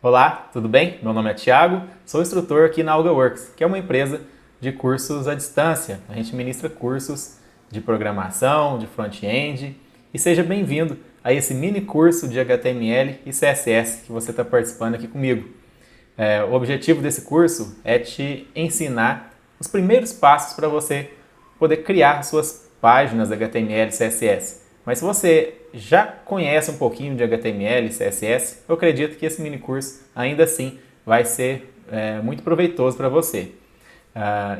Olá, tudo bem? Meu nome é Thiago, sou instrutor aqui na AlgaWorks, que é uma empresa de cursos à distância. A gente ministra cursos de programação, de front-end e seja bem-vindo a esse mini curso de HTML e CSS que você está participando aqui comigo. O objetivo desse curso é te ensinar os primeiros passos para você poder criar suas páginas HTML e CSS. Mas se você já conhece um pouquinho de HTML e CSS, eu acredito que esse mini curso ainda assim vai ser muito proveitoso para você.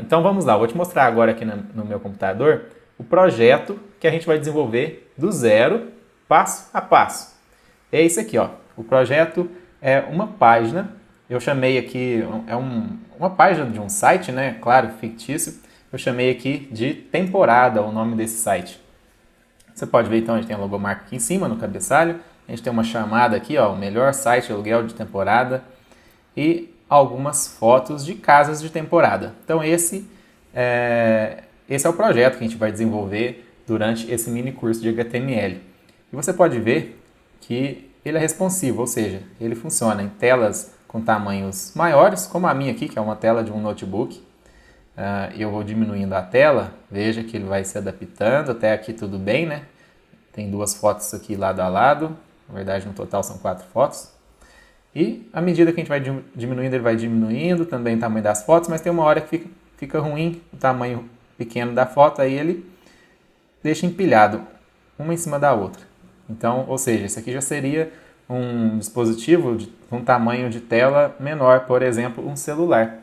Então vamos lá, eu vou te mostrar agora aqui no meu computador o projeto que a gente vai desenvolver do zero, passo a passo. É isso aqui, ó. O projeto é uma página, eu chamei aqui, uma página de um site, né? Claro, fictício. Eu chamei aqui de temporada o nome desse site. Você pode ver então, a gente tem a logomarca aqui em cima no cabeçalho, a gente tem uma chamada aqui, ó, o melhor site de aluguel de temporada e algumas fotos de casas de temporada. Então esse é o projeto que a gente vai desenvolver durante esse mini curso de HTML. E você pode ver que ele é responsivo, ou seja, ele funciona em telas com tamanhos maiores, como a minha aqui, que é uma tela de um notebook. Eu vou diminuindo a tela, veja que ele vai se adaptando, até aqui tudo bem, né? Tem duas fotos aqui lado a lado, na verdade no total são 4 fotos. E à medida que a gente vai diminuindo, ele vai diminuindo também o tamanho das fotos, mas tem uma hora que fica ruim o tamanho pequeno da foto, aí ele deixa empilhado uma em cima da outra. Então, ou seja, esse aqui já seria um dispositivo com um tamanho de tela menor, por exemplo, um celular.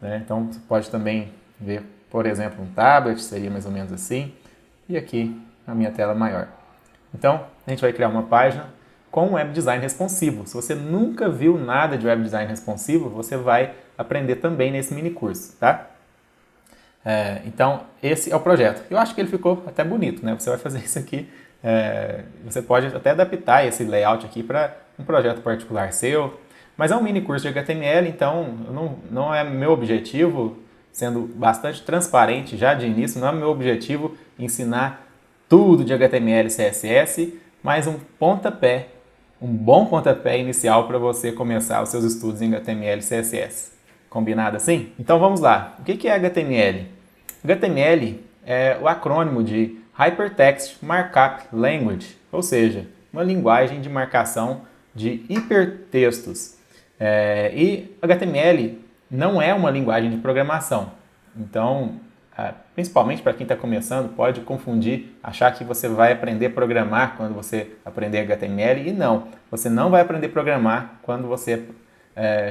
Né? Então, você pode também ver, por exemplo, um tablet, seria mais ou menos assim, e aqui a minha tela maior. Então, a gente vai criar uma página com web design responsivo. Se você nunca viu nada de web design responsivo, você vai aprender também nesse mini curso, tá? Então, esse é o projeto. Eu acho que ele ficou até bonito, né? Você vai fazer isso aqui, você pode até adaptar esse layout aqui para um projeto particular seu, mas é um mini curso de HTML, então não é meu objetivo, sendo bastante transparente já de início, não é meu objetivo ensinar tudo de HTML e CSS, mas um bom pontapé inicial para você começar os seus estudos em HTML e CSS. Combinado assim? Então vamos lá. O que é HTML? HTML é o acrônimo de Hypertext Markup Language, ou seja, uma linguagem de marcação de hipertextos. E HTML não é uma linguagem de programação. Então, principalmente para quem está começando, pode confundir, achar que você vai aprender a programar quando você aprender HTML, e não. Você não vai aprender a programar quando você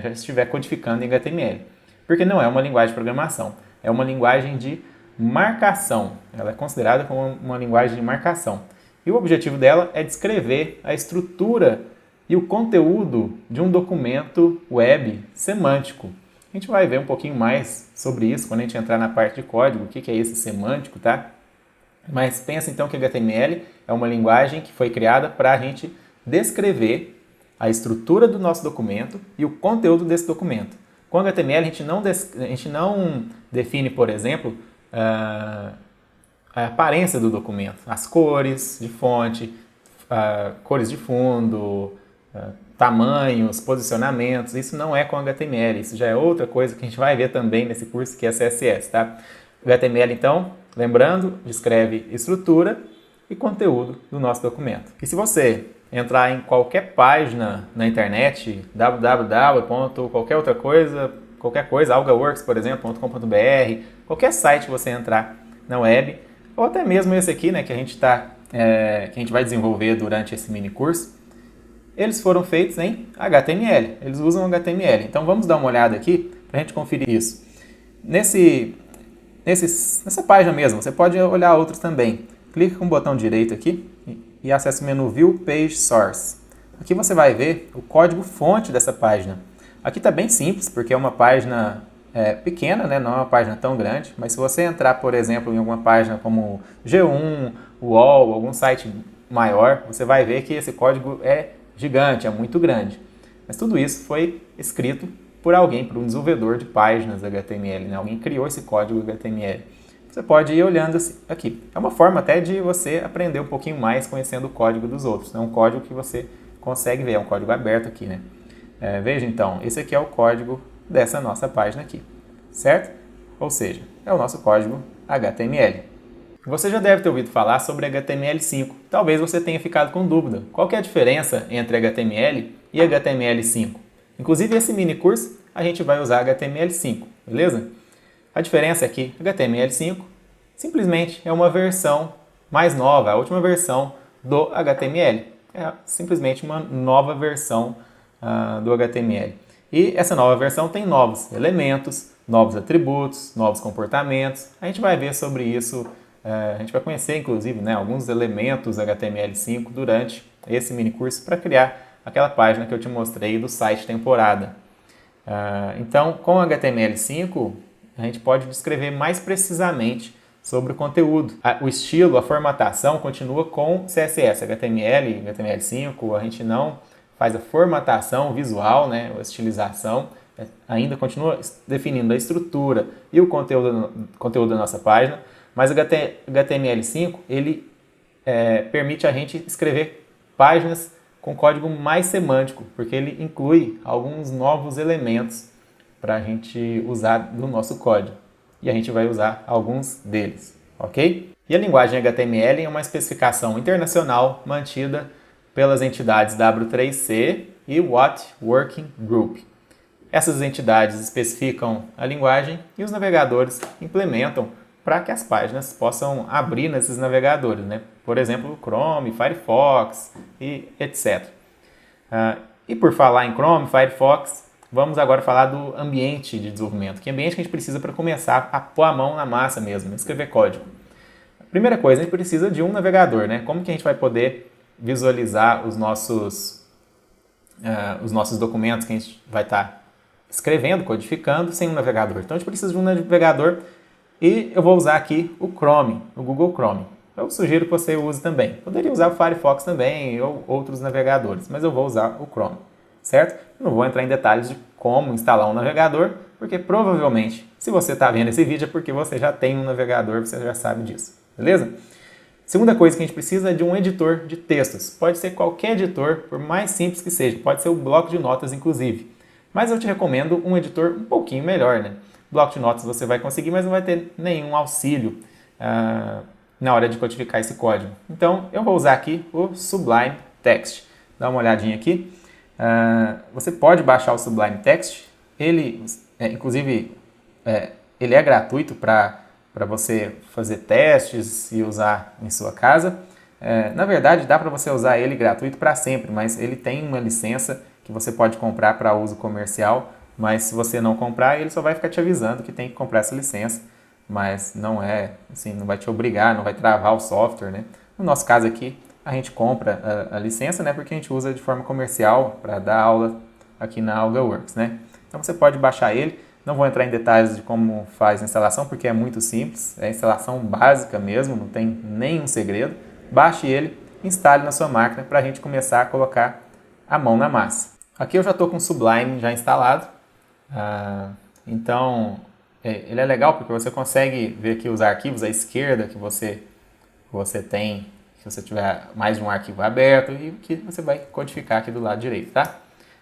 já estiver codificando em HTML. Porque não é uma linguagem de programação, é uma linguagem de marcação. Ela é considerada como uma linguagem de marcação. E o objetivo dela é descrever a estrutura e o conteúdo de um documento web semântico. A gente vai ver um pouquinho mais sobre isso quando a gente entrar na parte de código, o que é esse semântico, tá? Mas pensa então que HTML é uma linguagem que foi criada para a gente descrever a estrutura do nosso documento e o conteúdo desse documento. Com HTML a gente não define, por exemplo, a aparência do documento, as cores de fonte, cores de fundo, tamanhos, posicionamentos, isso não é com HTML, isso já é outra coisa que a gente vai ver também nesse curso que é CSS, tá? O HTML, então, lembrando, descreve estrutura e conteúdo do nosso documento. E se você entrar em qualquer página na internet, qualquer coisa, algaworks, por exemplo, .com.br, qualquer site que você entrar na web, ou até mesmo esse aqui, né, que a gente vai desenvolver durante esse mini curso, eles foram feitos em HTML, eles usam HTML. Então vamos dar uma olhada aqui para a gente conferir isso. Nessa página mesmo, você pode olhar outros também. Clique com o botão direito aqui e acesse o menu View Page Source. Aqui você vai ver o código-fonte dessa página. Aqui está bem simples, porque é uma página pequena, né? Não é uma página tão grande, mas se você entrar, por exemplo, em alguma página como G1, UOL, algum site maior, você vai ver que esse código é gigante, é muito grande. Mas tudo isso foi escrito por alguém, por um desenvolvedor de páginas HTML, né? Alguém criou esse código HTML. Você pode ir olhando aqui. É uma forma até de você aprender um pouquinho mais conhecendo o código dos outros. É um código que você consegue ver, é um código aberto aqui, né? Veja então, esse aqui é o código dessa nossa página aqui, certo? Ou seja, é o nosso código HTML. Você já deve ter ouvido falar sobre HTML5. Talvez você tenha ficado com dúvida. Qual que é a diferença entre HTML e HTML5? Inclusive, esse mini curso a gente vai usar HTML5, beleza? A diferença é que HTML5 simplesmente é uma versão mais nova, a última versão do HTML. É simplesmente uma nova versão do HTML. E essa nova versão tem novos elementos, novos atributos, novos comportamentos. A gente vai ver sobre isso, a gente vai conhecer inclusive, né, alguns elementos HTML5 durante esse mini curso para criar aquela página que eu te mostrei do site temporada. Então, com HTML5, a gente pode descrever mais precisamente sobre o conteúdo. O estilo, a formatação continua com CSS, HTML, HTML5, a gente não faz a formatação visual, né, a estilização, ainda continua definindo a estrutura e o conteúdo da nossa página, mas o HTML5 ele permite a gente escrever páginas com código mais semântico, porque ele inclui alguns novos elementos para a gente usar no nosso código. E a gente vai usar alguns deles, ok? E a linguagem HTML é uma especificação internacional mantida pelas entidades W3C e What Working Group. Essas entidades especificam a linguagem e os navegadores implementam para que as páginas possam abrir nesses navegadores, né? Por exemplo, Chrome, Firefox e etc. E por falar em Chrome, Firefox, vamos agora falar do ambiente de desenvolvimento. Que ambiente que a gente precisa para começar a pôr a mão na massa mesmo, escrever código. Primeira coisa, a gente precisa de um navegador, né? Como que a gente vai poder visualizar os nossos documentos que a gente vai estar escrevendo, codificando, sem um navegador? Então a gente precisa de um navegador e eu vou usar aqui o Chrome, o Google Chrome. Eu sugiro que você use também. Poderia usar o Firefox também ou outros navegadores, mas eu vou usar o Chrome, certo? Eu não vou entrar em detalhes de como instalar um navegador, porque provavelmente, se você está vendo esse vídeo, é porque você já tem um navegador, você já sabe disso, beleza? Segunda coisa que a gente precisa é de um editor de textos. Pode ser qualquer editor, por mais simples que seja. Pode ser o bloco de notas, inclusive. Mas eu te recomendo um editor um pouquinho melhor, né? Bloco de notas você vai conseguir, mas não vai ter nenhum auxílio na hora de codificar esse código. Então, eu vou usar aqui o Sublime Text. Dá uma olhadinha aqui. Você pode baixar o Sublime Text. Ele, inclusive, ele é gratuito para você fazer testes e usar em sua casa. Na verdade, dá para você usar ele gratuito para sempre, mas ele tem uma licença que você pode comprar para uso comercial, mas se você não comprar, ele só vai ficar te avisando que tem que comprar essa licença, mas não assim, não vai te obrigar, não vai travar o software, né? No nosso caso aqui, a gente compra a licença, né, porque a gente usa de forma comercial para dar aula aqui na AlgaWorks, né? Então você pode baixar ele. Não vou entrar em detalhes de como faz a instalação, porque é muito simples, é a instalação básica mesmo, não tem nenhum segredo. Baixe ele, instale na sua máquina para a gente começar a colocar a mão na massa. Aqui eu já estou com o Sublime já instalado, então ele é legal porque você consegue ver aqui os arquivos à esquerda que você tem, se você tiver mais de um arquivo aberto, e que você vai codificar aqui do lado direito, tá?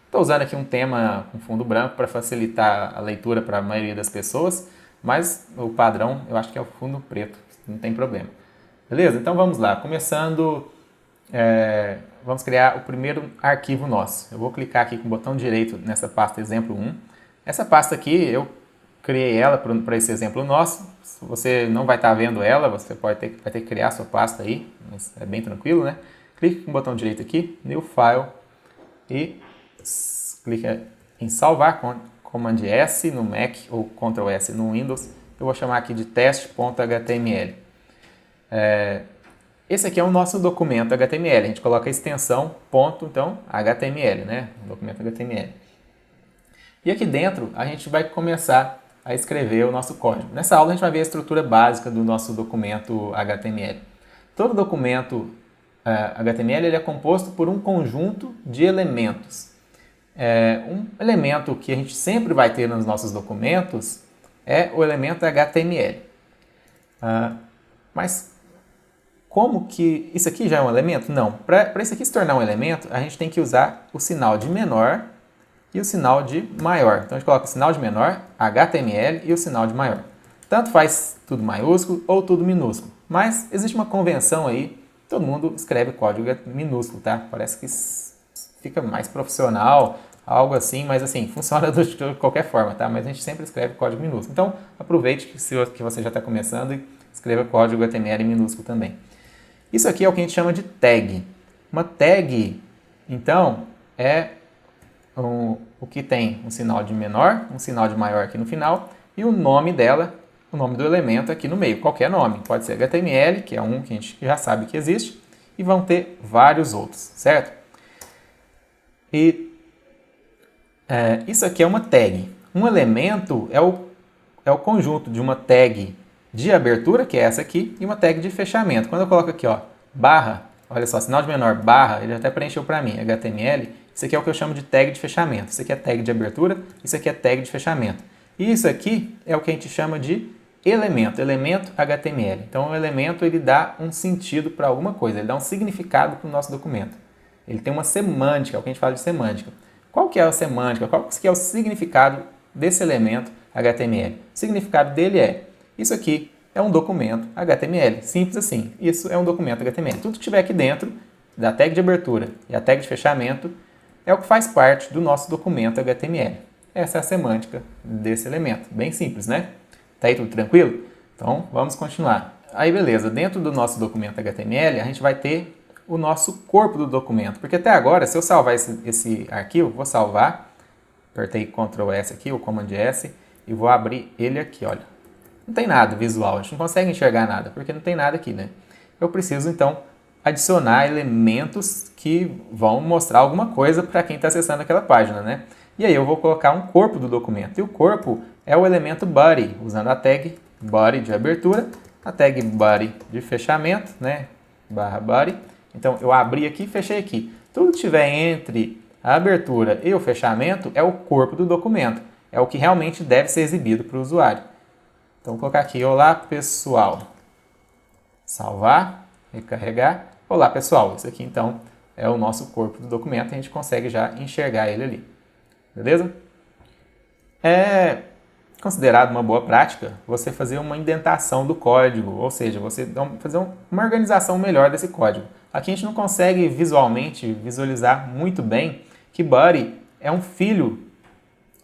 Estou usando aqui um tema com fundo branco para facilitar a leitura para a maioria das pessoas, mas o padrão eu acho que é o fundo preto, não tem problema. Beleza? Então vamos lá. Começando, vamos criar o primeiro arquivo nosso. Eu vou clicar aqui com o botão direito nessa pasta exemplo 1. Essa pasta aqui eu criei ela para esse exemplo nosso. Se você não vai estar vendo ela, você vai ter que criar a sua pasta aí, mas é bem tranquilo, né? Clique com o botão direito aqui, New File, e clica em salvar com Command S no Mac ou Ctrl S no Windows. Eu vou chamar aqui de teste.html. Esse aqui é o nosso documento HTML. A gente coloca a extensão então HTML, né? Documento HTML. E aqui dentro a gente vai começar a escrever o nosso código. Nessa aula a gente vai ver a estrutura básica do nosso documento HTML. Todo documento HTML ele é composto por um conjunto de elementos. Um elemento que a gente sempre vai ter nos nossos documentos é o elemento HTML. Mas como que isso aqui já é um elemento? Não. Para isso aqui se tornar um elemento, a gente tem que usar o sinal de menor e o sinal de maior. Então a gente coloca o sinal de menor, HTML e o sinal de maior. Tanto faz tudo maiúsculo ou tudo minúsculo, mas existe uma convenção aí, todo mundo escreve código minúsculo, tá? Parece que fica mais profissional, algo assim, mas assim, funciona de qualquer forma, tá? Mas a gente sempre escreve código minúsculo. Então aproveite que você já está começando e escreva código HTML minúsculo também. Isso aqui é o que a gente chama de tag. Uma tag, então, é o que tem um sinal de menor, um sinal de maior aqui no final e o nome dela, o nome do elemento aqui no meio, qualquer nome. Pode ser HTML, que é um que a gente já sabe que existe, e vão ter vários outros, certo? E isso aqui é uma tag. Um elemento é o conjunto de uma tag de abertura, que é essa aqui, e uma tag de fechamento. Quando eu coloco aqui, ó, barra, olha só, sinal de menor, barra, ele até preencheu para mim, HTML, isso aqui é o que eu chamo de tag de fechamento. Isso aqui é tag de abertura, isso aqui é tag de fechamento. E isso aqui é o que a gente chama de elemento, elemento HTML. Então, o elemento, ele dá um sentido para alguma coisa, ele dá um significado para o nosso documento. Ele tem uma semântica, é o que a gente fala de semântica. Qual que é a semântica? Qual que é o significado desse elemento HTML? O significado dele é, isso aqui é um documento HTML, simples assim. Isso é um documento HTML. Tudo que tiver aqui dentro, da tag de abertura e a tag de fechamento, é o que faz parte do nosso documento HTML. Essa é a semântica desse elemento. Bem simples, né? Tá aí tudo tranquilo? Então, vamos continuar. Aí, beleza. Dentro do nosso documento HTML, a gente vai ter o nosso corpo do documento. Porque até agora, se eu salvar esse arquivo, vou salvar. Apertei Ctrl S aqui, ou Command S, e vou abrir ele aqui, olha. Não tem nada visual, a gente não consegue enxergar nada, porque não tem nada aqui, né? Eu preciso, então, adicionar elementos que vão mostrar alguma coisa para quem está acessando aquela página, né? E aí eu vou colocar um corpo do documento. E o corpo é o elemento body, usando a tag body de abertura, a tag body de fechamento, né? Barra body. Então eu abri aqui e fechei aqui. Tudo que tiver entre a abertura e o fechamento é o corpo do documento. É o que realmente deve ser exibido para o usuário. Então vou colocar aqui, olá pessoal. Salvar, recarregar. Olá pessoal, isso aqui então é o nosso corpo do documento, a gente consegue já enxergar ele ali. Beleza? É considerado uma boa prática você fazer uma indentação do código, ou seja, você fazer uma organização melhor desse código. Aqui a gente não consegue visualmente visualizar muito bem que body é um filho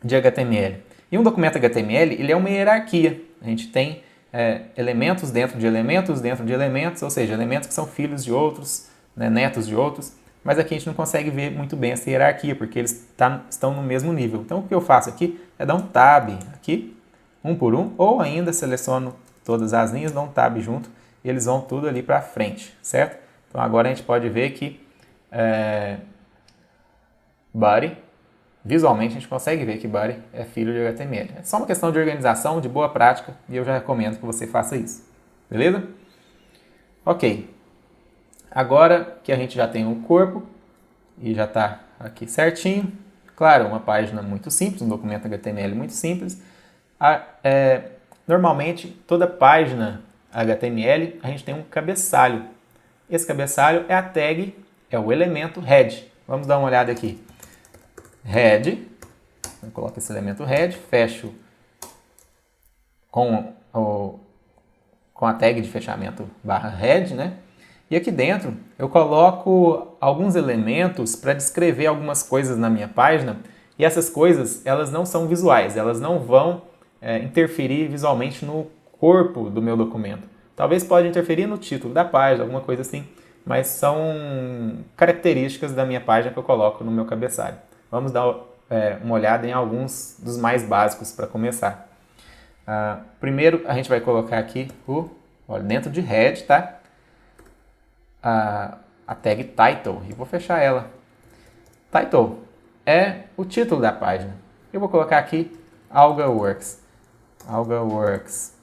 de HTML. E um documento HTML ele é uma hierarquia. A gente tem elementos dentro de elementos dentro de elementos, ou seja, elementos que são filhos de outros, né, netos de outros, mas aqui a gente não consegue ver muito bem essa hierarquia, porque eles estão no mesmo nível. Então o que eu faço aqui é dar um tab aqui, um por um, ou ainda seleciono todas as linhas, dou um tab junto e eles vão tudo ali para frente, certo? Então agora a gente pode ver que body, visualmente a gente consegue ver que body é filho de HTML. É só uma questão de organização, de boa prática, e eu já recomendo que você faça isso. Beleza? Ok. Agora que a gente já tem o corpo e já está aqui certinho, claro, uma página muito simples, um documento HTML muito simples. Normalmente, toda página HTML, a gente tem um cabeçalho. Esse cabeçalho é a tag, é o elemento head. Vamos dar uma olhada aqui. Head, eu coloco esse elemento head, fecho com a tag de fechamento barra head, né? E aqui dentro eu coloco alguns elementos para descrever algumas coisas na minha página, e essas coisas elas não são visuais, elas não vão interferir visualmente no corpo do meu documento. Talvez pode interferir no título da página, alguma coisa assim, mas são características da minha página que eu coloco no meu cabeçalho. Vamos dar uma olhada em alguns dos mais básicos para começar. Primeiro a gente vai colocar aqui olha, dentro de head, tá? A tag title, e vou fechar ela. Title é o título da página. Eu vou colocar aqui AlgaWorks. AlgaWorks.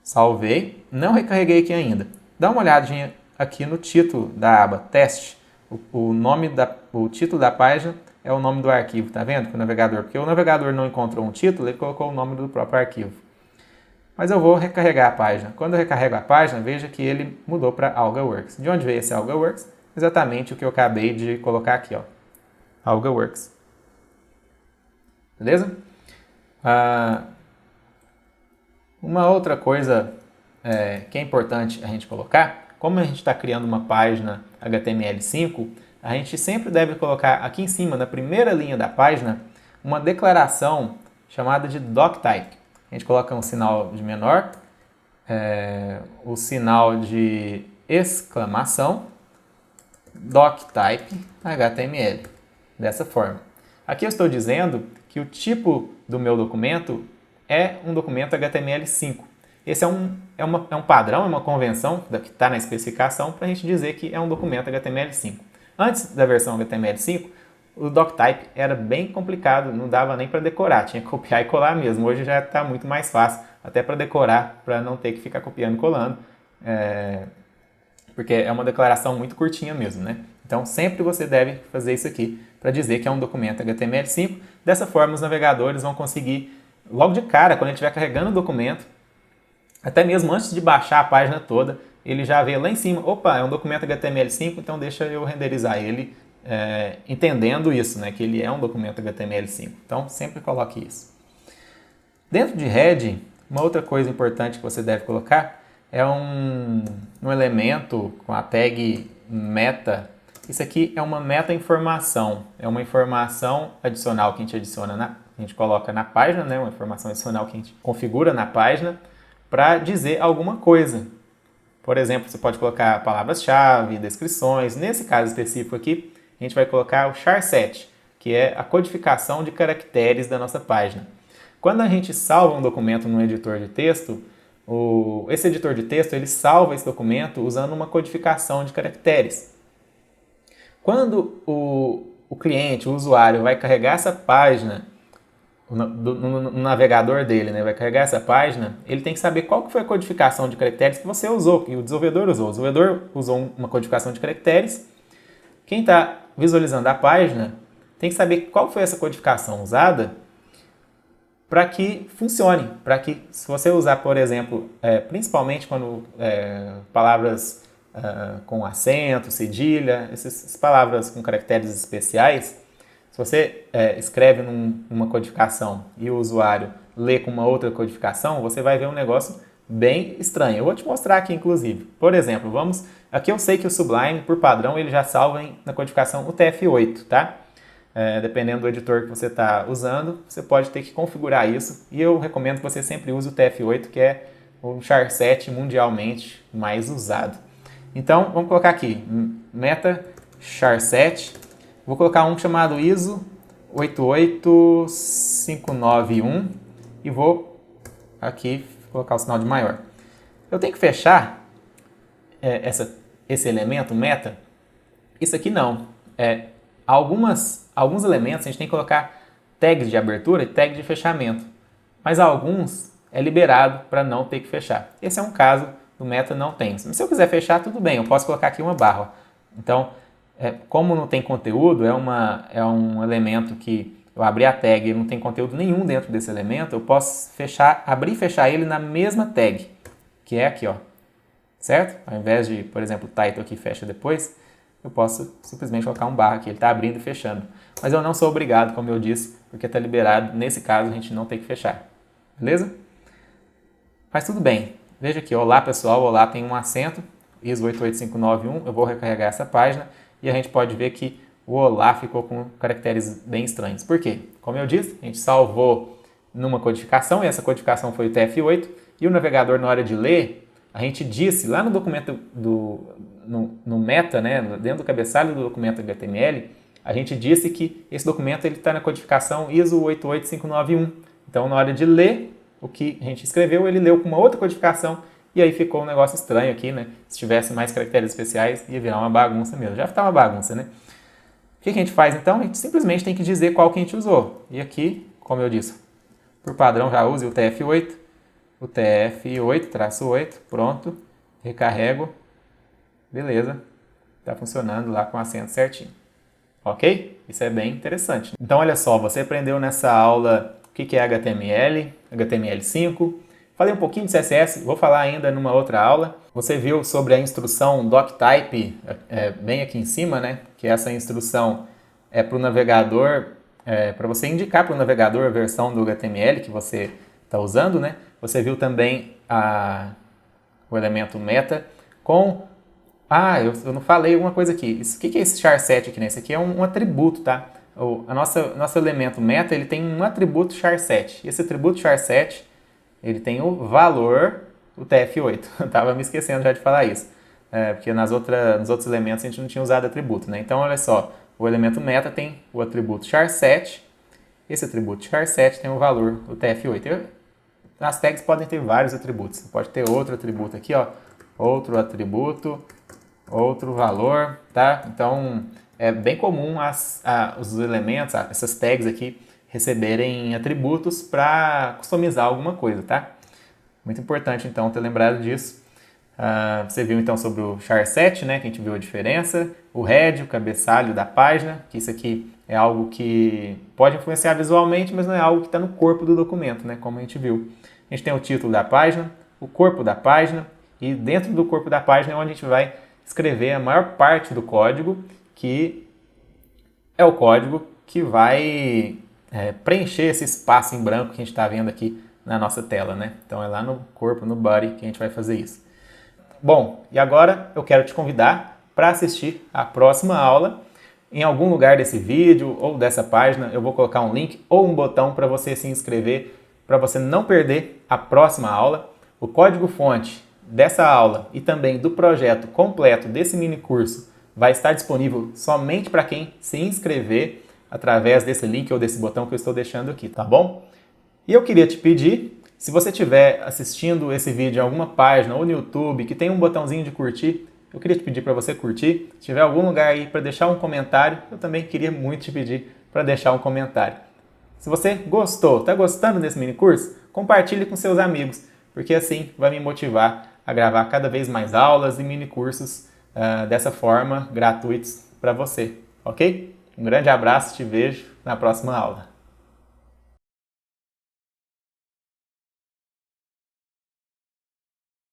Salvei, não recarreguei aqui ainda. Dá uma olhadinha aqui no título da aba teste. O título da página é o nome do arquivo, tá vendo? Porque o navegador não encontrou um título, ele colocou o nome do próprio arquivo. Mas eu vou recarregar a página. Quando eu recarrego a página, veja que ele mudou para AlgaWorks. De onde veio esse AlgaWorks? Exatamente o que eu acabei de colocar aqui, ó. AlgaWorks. beleza? Uma outra coisa que é importante a gente colocar, como a gente está criando uma página HTML5, a gente sempre deve colocar aqui em cima, na primeira linha da página, uma declaração chamada de doctype. A gente coloca um sinal de menor, o sinal de exclamação, doctype HTML, dessa forma. Aqui eu estou dizendo que o tipo do meu documento é um documento HTML5. Esse é um padrão, é uma convenção que está na especificação para a gente dizer que é um documento HTML5. Antes da versão HTML5, o doctype era bem complicado, não dava nem para decorar, tinha que copiar e colar mesmo. Hoje já está muito mais fácil, até para decorar, para não ter que ficar copiando e colando, porque é uma declaração muito curtinha mesmo, né? Então, sempre você deve fazer isso aqui para dizer que é um documento HTML5. Dessa forma, os navegadores vão conseguir, logo de cara, quando ele estiver carregando o documento, até mesmo antes de baixar a página toda, ele já vê lá em cima, opa, é um documento HTML5, então deixa eu renderizar ele, entendendo isso, né, que ele é um documento HTML5. Então, sempre coloque isso. Dentro de head, uma outra coisa importante que você deve colocar é um elemento com a tag meta. Isso aqui é uma meta-informação, é uma informação adicional que a gente adiciona, a gente coloca na página, né, uma informação adicional que a gente configura na página para dizer alguma coisa. Por exemplo, você pode colocar palavras-chave, descrições. Nesse caso específico aqui, a gente vai colocar o charset, que é a codificação de caracteres da nossa página. Quando a gente salva um documento no editor de texto, esse editor de texto ele salva esse documento usando uma codificação de caracteres. Quando o cliente, o usuário, vai carregar essa página no navegador dele, né, vai carregar essa página, ele tem que saber qual que foi a codificação de caracteres que você usou, que o desenvolvedor usou. O desenvolvedor usou uma codificação de caracteres. Quem está visualizando a página tem que saber qual foi essa codificação usada para que funcione, para que, se você usar, por exemplo, principalmente quando palavras com acento, cedilha, essas palavras com caracteres especiais, se você escreve numa codificação e o usuário lê com uma outra codificação, você vai ver um negócio bem estranho. Eu vou te mostrar aqui, inclusive. Por exemplo, aqui eu sei que o Sublime, por padrão, ele já salva na codificação UTF-8, tá? Dependendo do editor que você está usando, você pode ter que configurar isso. E eu recomendo que você sempre use o UTF-8, que é o charset mundialmente mais usado. Então, vamos colocar aqui, meta charset. Vou colocar um chamado ISO 88591 e vou aqui colocar o sinal de maior. Eu tenho que fechar esse elemento meta. Isso aqui não. Alguns elementos a gente tem que colocar tags de abertura e tag de fechamento, mas alguns é liberado para não ter que fechar. Esse é um caso do meta não tem. Se eu quiser fechar, tudo bem, eu posso colocar aqui uma barra. Então, como não tem conteúdo, é um elemento que eu abri a tag e não tem conteúdo nenhum dentro desse elemento, eu posso abrir e fechar ele na mesma tag, que é aqui, ó, certo? Ao invés de, por exemplo, title aqui fecha depois, eu posso simplesmente colocar um barra aqui, ele está abrindo e fechando. Mas eu não sou obrigado, como eu disse, porque está liberado, nesse caso a gente não tem que fechar, beleza? Mas tudo bem, veja aqui, olá pessoal, olá tem um acento, ISO 88591, eu vou recarregar essa página, e a gente pode ver que o olá ficou com caracteres bem estranhos. Por quê? Como eu disse, a gente salvou numa codificação, e essa codificação foi o TF8, e o navegador, na hora de ler, a gente disse lá no documento, no meta, né, dentro do cabeçalho do documento HTML, a gente disse que esse documento está na codificação ISO 88591. Então, na hora de ler o que a gente escreveu, ele leu com uma outra codificação, e aí ficou um negócio estranho aqui, né? Se tivesse mais caracteres especiais, ia virar uma bagunça mesmo. Já está uma bagunça, né? O que a gente faz então? A gente simplesmente tem que dizer qual que a gente usou. E aqui, como eu disse, por padrão já use o TF8. O TF8-8, pronto. Recarrego. Beleza. Está funcionando lá com o acento certinho. Ok? Isso é bem interessante. Então, olha só, você aprendeu nessa aula o que é HTML, HTML5. Falei um pouquinho de CSS, vou falar ainda numa outra aula. Você viu sobre a instrução doctype bem aqui em cima, né? Que essa instrução é para o navegador para você indicar para o navegador a versão do HTML que você está usando, né? Você viu também o elemento meta com... eu não falei uma coisa aqui. O que é esse char7 aqui, né? Esse aqui é um atributo, tá? Nosso elemento meta, ele tem um atributo char7. E esse atributo char7, ele tem o valor, o TF8. Eu tava me esquecendo já de falar isso. Porque nos outros elementos a gente não tinha usado atributo, né? Então, olha só. O elemento meta tem o atributo char7. Esse atributo char7 tem o valor, o TF8. As tags podem ter vários atributos. Você pode ter outro atributo aqui, ó. Outro atributo, outro valor, tá? Então, é bem comum os elementos, essas tags aqui, receberem atributos para customizar alguma coisa, tá? Muito importante, então, ter lembrado disso. Você viu, então, sobre o char7, né? Que a gente viu a diferença. O head, o cabeçalho da página, que isso aqui é algo que pode influenciar visualmente, mas não é algo que está no corpo do documento, né? Como a gente viu. A gente tem o título da página, o corpo da página, e dentro do corpo da página é onde a gente vai escrever a maior parte do código, que é o código que vai preencher esse espaço em branco que a gente está vendo aqui na nossa tela, né? Então é lá no corpo, no body, que a gente vai fazer isso. Bom, e agora eu quero te convidar para assistir a próxima aula. Em algum lugar desse vídeo ou dessa página eu vou colocar um link ou um botão para você se inscrever, para você não perder a próxima aula. O código-fonte dessa aula e também do projeto completo desse mini curso vai estar disponível somente para quem se inscrever através desse link ou desse botão que eu estou deixando aqui, tá bom? E eu queria te pedir, se você estiver assistindo esse vídeo em alguma página ou no YouTube que tem um botãozinho de curtir, eu queria te pedir para você curtir. Se tiver algum lugar aí para deixar um comentário, eu também queria muito te pedir para deixar um comentário. Se você gostou, está gostando desse mini curso, compartilhe com seus amigos, porque assim vai me motivar a gravar cada vez mais aulas e mini cursos dessa forma, gratuitos para você, ok? Um grande abraço, te vejo na próxima aula.